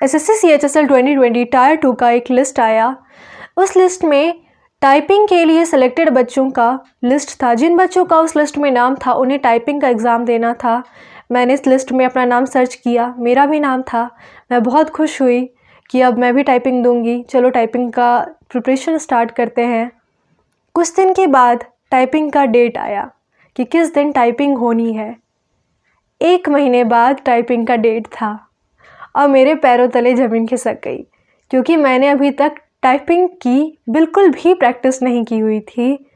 SSC CHSL 2020 tyre 2 का एक list आया। उस लिस्ट में टाइपिंग के लिए सिलेक्टेड बच्चों का लिस्ट था। जिन बच्चों का उस लिस्ट में नाम था उन्हें टाइपिंग का एग्ज़ाम देना था। मैंने इस लिस्ट में अपना नाम सर्च किया, मेरा भी नाम था। मैं बहुत खुश हुई कि अब मैं भी टाइपिंग दूंगी। चलो टाइपिंग का प्रिपरेशन स्टार्ट करते हैं। कुछ दिन के बाद टाइपिंग का डेट आया कि किस दिन टाइपिंग होनी है। 1 महीने बाद टाइपिंग का डेट था और मेरे पैरों तले ज़मीन खिसक गई, क्योंकि मैंने अभी तक टाइपिंग की बिल्कुल भी प्रैक्टिस नहीं की हुई थी।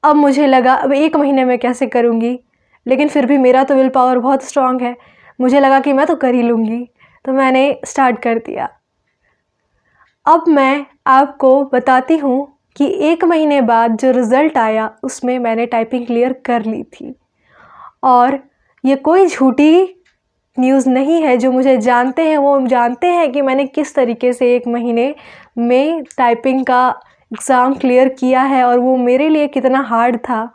अब मुझे लगा अब 1 महीने में कैसे करूँगी, लेकिन फिर भी मेरा तो विल पावर बहुत स्ट्रॉन्ग है। मुझे लगा कि मैं तो कर ही लूँगी, तो मैंने स्टार्ट कर दिया। अब मैं आपको बताती हूँ कि 1 महीने बाद जो रिज़ल्ट आया उसमें मैंने टाइपिंग क्लियर कर ली थी। और ये कोई झूठी न्यूज़ नहीं है। जो मुझे जानते हैं वो जानते हैं कि मैंने किस तरीके से 1 महीने में टाइपिंग का एग्ज़ाम क्लियर किया है और वो मेरे लिए कितना हार्ड था।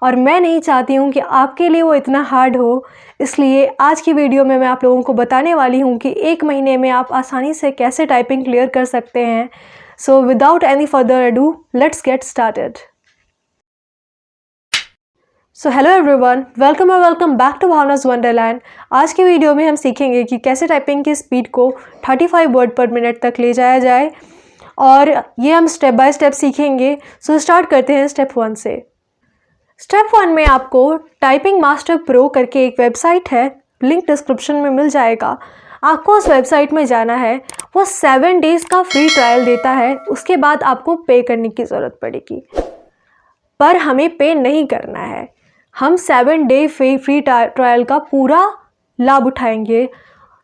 और मैं नहीं चाहती हूँ कि आपके लिए वो इतना हार्ड हो। इसलिए आज की वीडियो में मैं आप लोगों को बताने वाली हूँ कि 1 महीने में आप आसानी से कैसे टाइपिंग क्लियर कर सकते हैं। So without any further ado, let's get started. So hello everyone, welcome back to Bhavna's Wonderland. आज की वीडियो में हम सीखेंगे कि कैसे टाइपिंग की स्पीड को 35 वर्ड पर मिनट तक ले जाया जाए, और ये हम स्टेप बाय स्टेप सीखेंगे। सो स्टार्ट करते हैं स्टेप 1 से। स्टेप 1 में आपको टाइपिंग मास्टर प्रो करके एक वेबसाइट है, लिंक डिस्क्रिप्शन में मिल जाएगा। आपको उस वेबसाइट में जाना है। वो 7 डेज़ का फ्री ट्रायल देता है, उसके बाद आपको पे करने की ज़रूरत पड़ेगी। पर हमें पे नहीं करना है, हम 7 डे फ्री ट्रायल का पूरा लाभ उठाएंगे।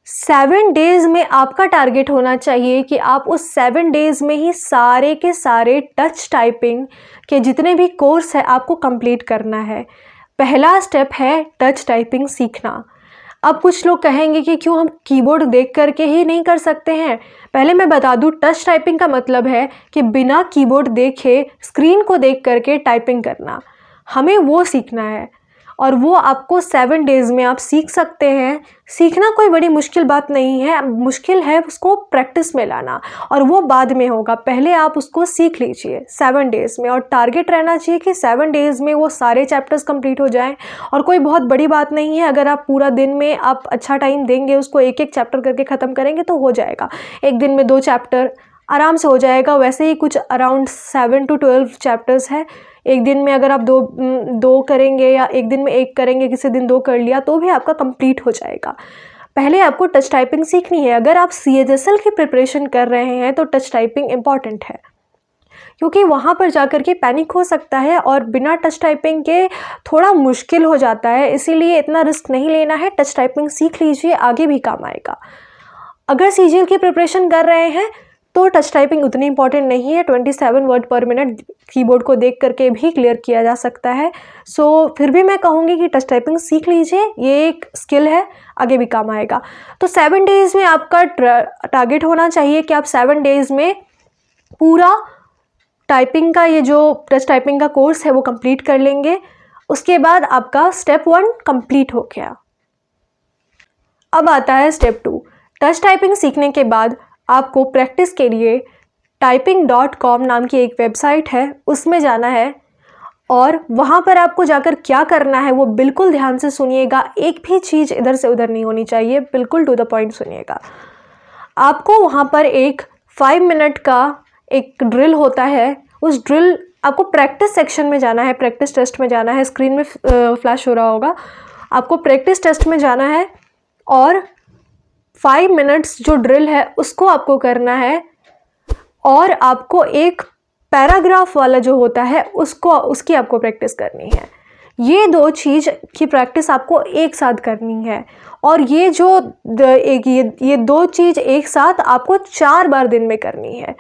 7 डेज़ में आपका टारगेट होना चाहिए कि आप उस 7 डेज़ में ही सारे के सारे टच टाइपिंग के जितने भी कोर्स है आपको कंप्लीट करना है। पहला स्टेप है टच टाइपिंग सीखना। अब कुछ लोग कहेंगे कि क्यों हम कीबोर्ड देख करके ही नहीं कर सकते हैं। पहले मैं बता दूं, टच टाइपिंग का मतलब है कि बिना कीबोर्ड देखे स्क्रीन को देख करके टाइपिंग करना। हमें वो सीखना है और वो आपको 7 डेज़ में आप सीख सकते हैं। सीखना कोई बड़ी मुश्किल बात नहीं है, मुश्किल है उसको प्रैक्टिस में लाना, और वो बाद में होगा। पहले आप उसको सीख लीजिए 7 डेज़ में, और टारगेट रहना चाहिए कि 7 डेज़ में वो सारे चैप्टर्स कंप्लीट हो जाएं। और कोई बहुत बड़ी बात नहीं है, अगर आप पूरा दिन में आप अच्छा टाइम देंगे, उसको एक एक चैप्टर करके ख़त्म करेंगे तो हो जाएगा। एक दिन में 2 चैप्टर आराम से हो जाएगा। वैसे ही कुछ अराउंड 7 to 12 चैप्टर्स है। एक दिन में अगर आप दो करेंगे या एक दिन में 1 करेंगे, किसी दिन 2 कर लिया, तो भी आपका कंप्लीट हो जाएगा। पहले आपको टच टाइपिंग सीखनी है। अगर आप CHSL की प्रिपरेशन कर रहे हैं तो टच टाइपिंग इम्पॉर्टेंट है, क्योंकि वहाँ पर जाकर के पैनिक हो सकता है और बिना टच टाइपिंग के थोड़ा मुश्किल हो जाता है। इसीलिए इतना रिस्क नहीं लेना है। टच टाइपिंग सीख लीजिए, आगे भी काम आएगा। अगर CGL की प्रिपरेशन कर रहे हैं तो टच टाइपिंग उतनी इंपॉर्टेंट नहीं है। 27 वर्ड पर मिनट कीबोर्ड को देख करके भी क्लियर किया जा सकता है। सो फिर भी मैं कहूँगी कि टच टाइपिंग सीख लीजिए, ये एक स्किल है, आगे भी काम आएगा। तो 7 डेज़ में आपका टारगेट होना चाहिए कि आप 7 डेज़ में पूरा टाइपिंग का ये जो टच टाइपिंग का कोर्स है वो कंप्लीट कर लेंगे। उसके बाद आपका स्टेप 1 कंप्लीट हो गया। अब आता है स्टेप 2। टच टाइपिंग सीखने के बाद आपको प्रैक्टिस के लिए typing.com नाम की एक वेबसाइट है, उसमें जाना है। और वहाँ पर आपको जाकर क्या करना है वो बिल्कुल ध्यान से सुनिएगा। एक भी चीज़ इधर से उधर नहीं होनी चाहिए, बिल्कुल टू द पॉइंट सुनिएगा। आपको वहाँ पर एक 5 मिनट का एक ड्रिल होता है। उस ड्रिल आपको प्रैक्टिस सेक्शन में जाना है, प्रैक्टिस टेस्ट में जाना है। स्क्रीन में फ्लैश हो रहा होगा, आपको प्रैक्टिस टेस्ट में जाना है और 5 मिनट्स जो ड्रिल है उसको आपको करना है। और आपको एक पैराग्राफ वाला जो होता है उसकी आपको प्रैक्टिस करनी है। ये 2 चीज़ की प्रैक्टिस आपको एक साथ करनी है। और ये 2 चीज़ एक साथ आपको 4 बार दिन में करनी है।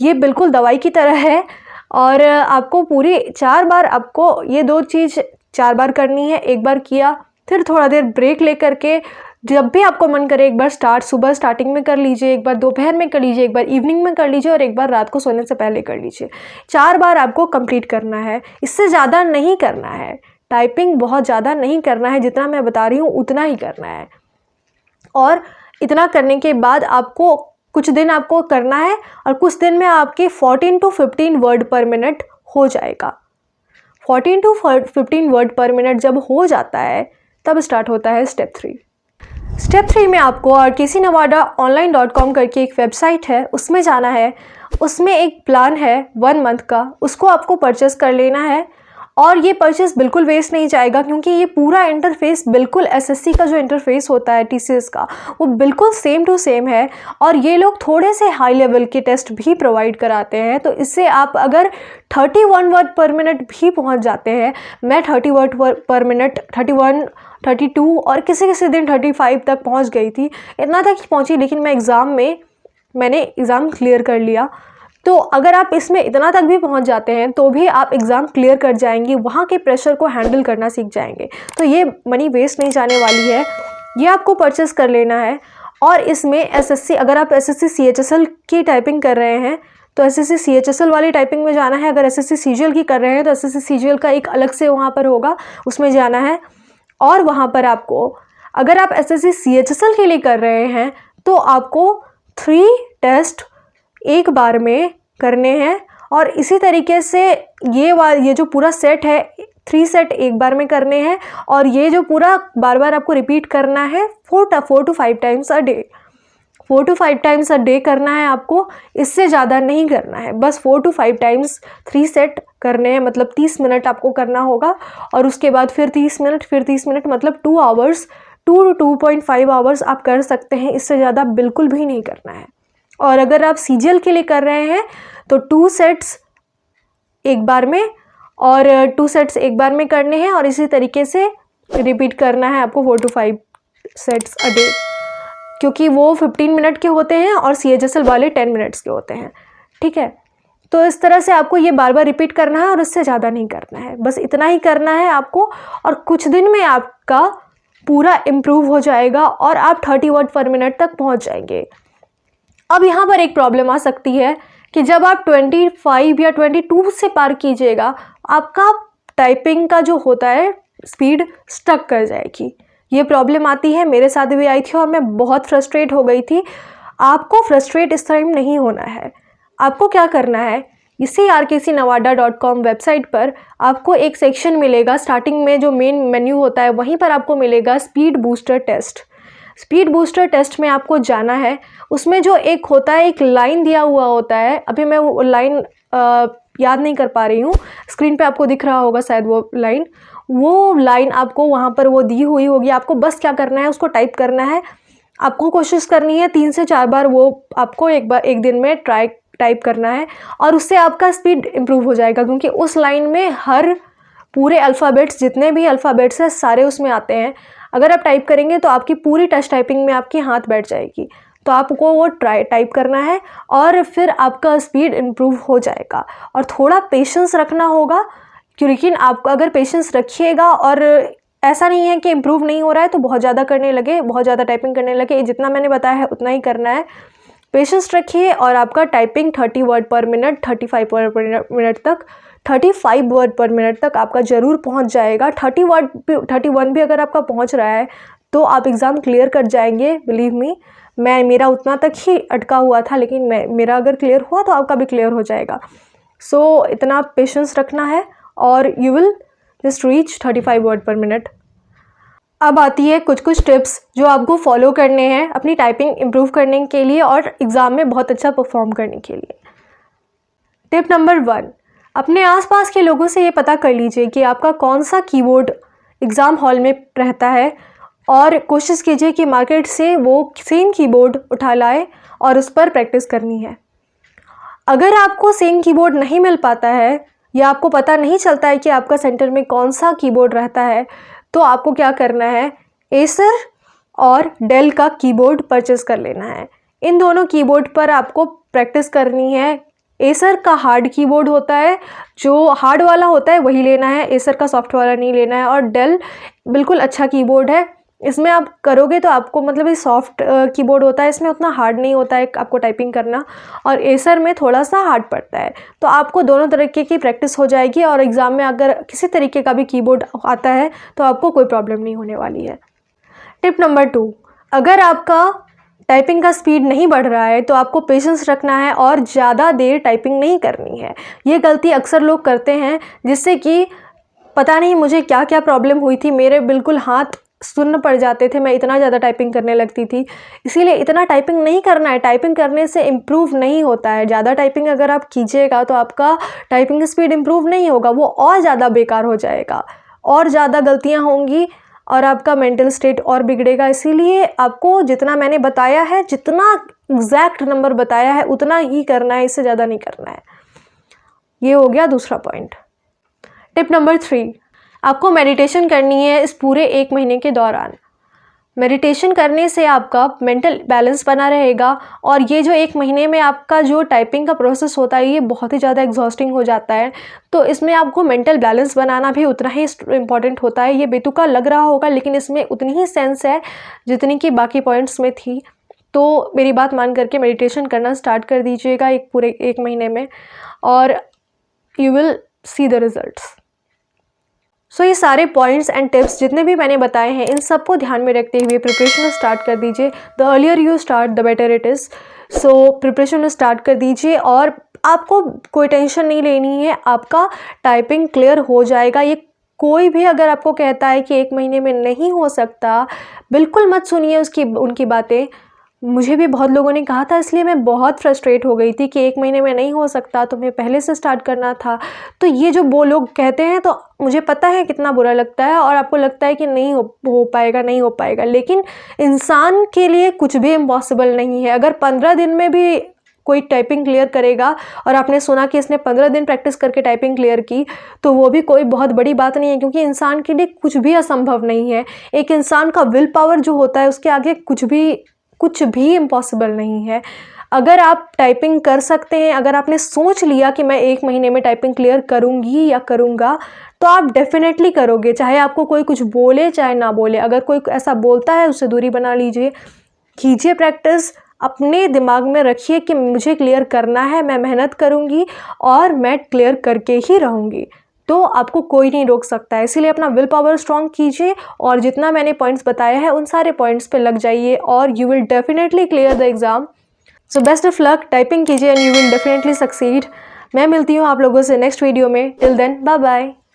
ये बिल्कुल दवाई की तरह है, और आपको पूरी 4 बार आपको ये 2 चीज़ 4 बार करनी है। एक बार किया, फिर थोड़ा देर ब्रेक ले करके जब भी आपको मन करे एक बार सुबह स्टार्टिंग में कर लीजिए, एक बार दोपहर में कर लीजिए, एक बार इवनिंग में कर लीजिए, और एक बार रात को सोने से पहले कर लीजिए। 4 बार आपको कंप्लीट करना है, इससे ज़्यादा नहीं करना है। टाइपिंग बहुत ज़्यादा नहीं करना है, जितना मैं बता रही हूँ उतना ही करना है। और इतना करने के बाद आपको कुछ दिन आपको करना है और कुछ दिन में आपके 14 to 15 वर्ड पर मिनट हो जाएगा। 14 to 15 वर्ड पर मिनट जब हो जाता है तब स्टार्ट होता है स्टेप 3। स्टेप 3 में आपको rkcnavada.online.com करके एक वेबसाइट है, उसमें जाना है। उसमें एक प्लान है 1 मंथ का, उसको आपको परचेस कर लेना है। और ये परचेस बिल्कुल वेस्ट नहीं जाएगा, क्योंकि ये पूरा इंटरफेस बिल्कुल एसएससी का जो इंटरफेस होता है टीसीएस का, वो बिल्कुल सेम टू सेम है। और ये लोग थोड़े से हाई लेवल के टेस्ट भी प्रोवाइड कराते हैं, तो इससे आप अगर 31 वर्ड पर मिनट भी पहुंच जाते हैं, मैं 30 वर्ड पर मिनट 31, 32 और किसी दिन 35 तक पहुंच गई थी, इतना तक ही पहुंची, लेकिन मैंने एग्ज़ाम क्लियर कर लिया। तो अगर आप इसमें इतना तक भी पहुंच जाते हैं तो भी आप एग्ज़ाम क्लियर कर जाएंगे, वहाँ के प्रेशर को हैंडल करना सीख जाएंगे। तो ये मनी वेस्ट नहीं जाने वाली है, ये आपको परचेस कर लेना है। और इसमें एसएससी, अगर आप एसएससी सीएचएसएल की टाइपिंग कर रहे हैं तो एसएससी सीएचएसएल वाली टाइपिंग में जाना है। अगर एसएससी सीजीएल की कर रहे हैं तो एसएससी सीजीएल का एक अलग से वहाँ पर होगा, उसमें जाना है। और वहाँ पर आपको, अगर आप एसएससी सीएचएसएल के लिए कर रहे हैं तो आपको 3 टेस्ट एक बार में करने हैं। और इसी तरीके से ये जो पूरा सेट है, 3 सेट एक बार में करने हैं। और ये जो पूरा बार बार आपको रिपीट करना है 4 to 5 times a day. 4 to 5 times a day करना है आपको, इससे ज़्यादा नहीं करना है। बस 4 to 5 टाइम्स 3 सेट करने हैं, मतलब 30 मिनट आपको करना होगा। और उसके बाद फिर 30 मिनट, फिर 30 मिनट, मतलब 2 आवर्स, 2 to 2.5 आवर्स आप कर सकते हैं। इससे ज़्यादा बिल्कुल भी नहीं करना है। और अगर आप सीजीएल के लिए कर रहे हैं तो 2 सेट्स एक बार में और 2 सेट्स एक बार में करने हैं। और इसी तरीके से रिपीट करना है आपको 4 to 5 सेट्स अ डे, क्योंकि वो 15 मिनट के होते हैं और सीएचएसएल वाले 10 मिनट्स के होते हैं। ठीक है, तो इस तरह से आपको ये बार बार रिपीट करना है और इससे ज़्यादा नहीं करना है, बस इतना ही करना है आपको। और कुछ दिन में आपका पूरा इम्प्रूव हो जाएगा और आप 30 वर्ड पर मिनट तक पहुँच जाएंगे। अब यहाँ पर एक प्रॉब्लम आ सकती है कि जब आप 25 या 22 से पार कीजिएगा, आपका टाइपिंग का जो होता है स्पीड स्टक कर जाएगी। ये प्रॉब्लम आती है, मेरे साथ भी आई थी और मैं बहुत फ्रस्ट्रेट हो गई थी। आपको फ्रस्ट्रेट इस टाइम नहीं होना है। आपको क्या करना है, इसी rkcnavada.com वेबसाइट पर आपको एक सेक्शन मिलेगा, स्टार्टिंग में जो मेन मेन्यू होता है वहीं पर आपको मिलेगा speed booster test. Speed booster test में आपको जाना है। उसमें जो एक होता है, एक लाइन दिया हुआ होता है, अभी मैं वो लाइन याद नहीं कर पा रही हूँ, स्क्रीन पे आपको दिख रहा होगा शायद वो लाइन आपको वहाँ पर वो दी हुई होगी। आपको बस क्या करना है, उसको टाइप करना है। आपको कोशिश करनी है 3 से 4 बार वो आपको एक दिन में टाइप करना है, और उससे आपका स्पीड इम्प्रूव हो जाएगा। क्योंकि उस लाइन में हर पूरे अल्फ़ाबेट्स, जितने भी अल्फ़ाबेट्स हैं सारे उसमें आते हैं। अगर आप टाइप करेंगे तो आपकी पूरी टच टाइपिंग में आपकी हाथ बैठ जाएगी। तो आपको वो टाइप करना है और फिर आपका स्पीड इम्प्रूव हो जाएगा। और थोड़ा पेशेंस रखना होगा, लेकिन आप अगर पेशेंस रखिएगा और ऐसा नहीं है कि इम्प्रूव नहीं हो रहा है तो बहुत ज़्यादा करने लगे, बहुत ज़्यादा टाइपिंग करने लगे, जितना मैंने बताया है उतना ही करना है। पेशेंस रखिए और आपका टाइपिंग 30 वर्ड पर मिनट, 35 वर्ड पर मिनट तक, 35 वर्ड पर मिनट तक आपका ज़रूर पहुंच जाएगा। 31 भी अगर आपका पहुंच रहा है तो आप एग्ज़ाम क्लियर कर जाएंगे। बिलीव मी, मेरा उतना तक ही अटका हुआ था, लेकिन मेरा अगर क्लियर हुआ तो आपका भी क्लियर हो जाएगा। सो इतना पेशेंस रखना है और you will just reach 35 word पर मिनट। अब आती है कुछ टिप्स जो आपको फॉलो करने हैं अपनी टाइपिंग इम्प्रूव करने के लिए और एग्ज़ाम में बहुत अच्छा परफॉर्म करने के लिए। टिप नंबर 1, अपने आसपास के लोगों से ये पता कर लीजिए कि आपका कौन सा कीबोर्ड एग्ज़ाम हॉल में रहता है, और कोशिश कीजिए कि मार्केट से वो सेम कीबोर्ड उठा लाए और उस पर प्रैक्टिस करनी है। अगर आपको सेम कीबोर्ड नहीं मिल पाता है या आपको पता नहीं चलता है कि आपका सेंटर में कौन सा कीबोर्ड रहता है, तो आपको क्या करना है, एसर और डेल का कीबोर्ड परचेस कर लेना है। इन दोनों कीबोर्ड पर आपको प्रैक्टिस करनी है। एसर का हार्ड कीबोर्ड होता है, जो हार्ड वाला होता है वही लेना है, एसर का सॉफ्ट वाला नहीं लेना है। और डेल बिल्कुल अच्छा कीबोर्ड है, इसमें आप करोगे तो आपको, मतलब ये सॉफ्ट कीबोर्ड होता है, इसमें उतना हार्ड नहीं होता है आपको टाइपिंग करना, और एसर में थोड़ा सा हार्ड पड़ता है। तो आपको दोनों तरीके की प्रैक्टिस हो जाएगी और एग्ज़ाम में अगर किसी तरीके का भी कीबोर्ड आता है तो आपको कोई प्रॉब्लम नहीं होने वाली है। टिप नंबर 2, अगर आपका टाइपिंग का स्पीड नहीं बढ़ रहा है तो आपको पेशेंस रखना है और ज़्यादा देर टाइपिंग नहीं करनी है। ये गलती अक्सर लोग करते हैं, जिससे कि पता नहीं मुझे क्या क्या प्रॉब्लम हुई थी, मेरे बिल्कुल हाथ सुन्न पड़ जाते थे, मैं इतना ज़्यादा टाइपिंग करने लगती थी। इसीलिए इतना टाइपिंग नहीं करना है, टाइपिंग करने से इम्प्रूव नहीं होता है। ज़्यादा टाइपिंग अगर आप कीजिएगा तो आपका टाइपिंग स्पीड इम्प्रूव नहीं होगा, वो और ज़्यादा बेकार हो जाएगा, और ज़्यादा गलतियाँ होंगी और आपका मेंटल स्टेट और बिगड़ेगा। इसीलिए आपको जितना मैंने बताया है, जितना एग्जैक्ट नंबर बताया है उतना ही करना है, इससे ज़्यादा नहीं करना है। ये हो गया दूसरा पॉइंट। टिप नंबर 3, आपको मेडिटेशन करनी है इस पूरे 1 महीने के दौरान। मेडिटेशन करने से आपका मेंटल बैलेंस बना रहेगा, और ये जो 1 महीने में आपका जो टाइपिंग का प्रोसेस होता है ये बहुत ही ज़्यादा एग्जॉस्टिंग हो जाता है, तो इसमें आपको मेंटल बैलेंस बनाना भी उतना ही इम्पॉर्टेंट होता है। ये बेतुका लग रहा होगा लेकिन इसमें उतनी ही सेंस है जितनी कि बाकी पॉइंट्स में थी। तो मेरी बात मान करके मेडिटेशन करना स्टार्ट कर दीजिएगा पूरे 1 महीने में, और you will see the results. So ये सारे पॉइंट्स एंड टिप्स जितने भी मैंने बताए हैं, इन सबको ध्यान में रखते हुए प्रिपरेशन स्टार्ट कर दीजिए। The earlier you start the better it is. So preparation start कर दीजिए, और आपको कोई टेंशन नहीं लेनी है, आपका टाइपिंग क्लियर हो जाएगा। ये कोई भी अगर आपको कहता है कि 1 महीने में नहीं हो सकता, बिल्कुल मत सुनिए उनकी बातें। मुझे भी बहुत लोगों ने कहा था, इसलिए मैं बहुत फ्रस्ट्रेट हो गई थी कि 1 महीने में नहीं हो सकता, तुम्हें पहले से स्टार्ट करना था। तो ये जो वो लोग कहते हैं तो मुझे पता है कितना बुरा लगता है, और आपको लगता है कि नहीं हो पाएगा, नहीं हो पाएगा, लेकिन इंसान के लिए कुछ भी इम्पॉसिबल नहीं है। अगर 15 दिन में भी कोई टाइपिंग क्लियर करेगा, और आपने सुना कि इसने 15 दिन प्रैक्टिस करके टाइपिंग क्लियर की, तो वो भी कोई बहुत बड़ी बात नहीं है, क्योंकि इंसान के लिए कुछ भी असंभव नहीं है। एक इंसान का विल पावर जो होता है उसके आगे कुछ भी इम्पॉसिबल नहीं है। अगर आप टाइपिंग कर सकते हैं, अगर आपने सोच लिया कि मैं 1 महीने में टाइपिंग क्लियर करूँगी या करूँगा, तो आप डेफिनेटली करोगे, चाहे आपको कोई कुछ बोले चाहे ना बोले। अगर कोई ऐसा बोलता है उससे दूरी बना लीजिए, कीजिए प्रैक्टिस, अपने दिमाग में रखिए कि मुझे क्लियर करना है, मैं मेहनत करूँगी और मैं क्लियर करके ही रहूँगी, तो आपको कोई नहीं रोक सकता है। इसीलिए अपना विल पावर स्ट्रॉन्ग कीजिए, और जितना मैंने पॉइंट्स बताया है उन सारे पॉइंट्स पे लग जाइए, और you will definitely clear the exam. So best of luck, typing कीजिए and you will definitely succeed. मैं मिलती हूँ आप लोगों से नेक्स्ट वीडियो में। Till then bye bye.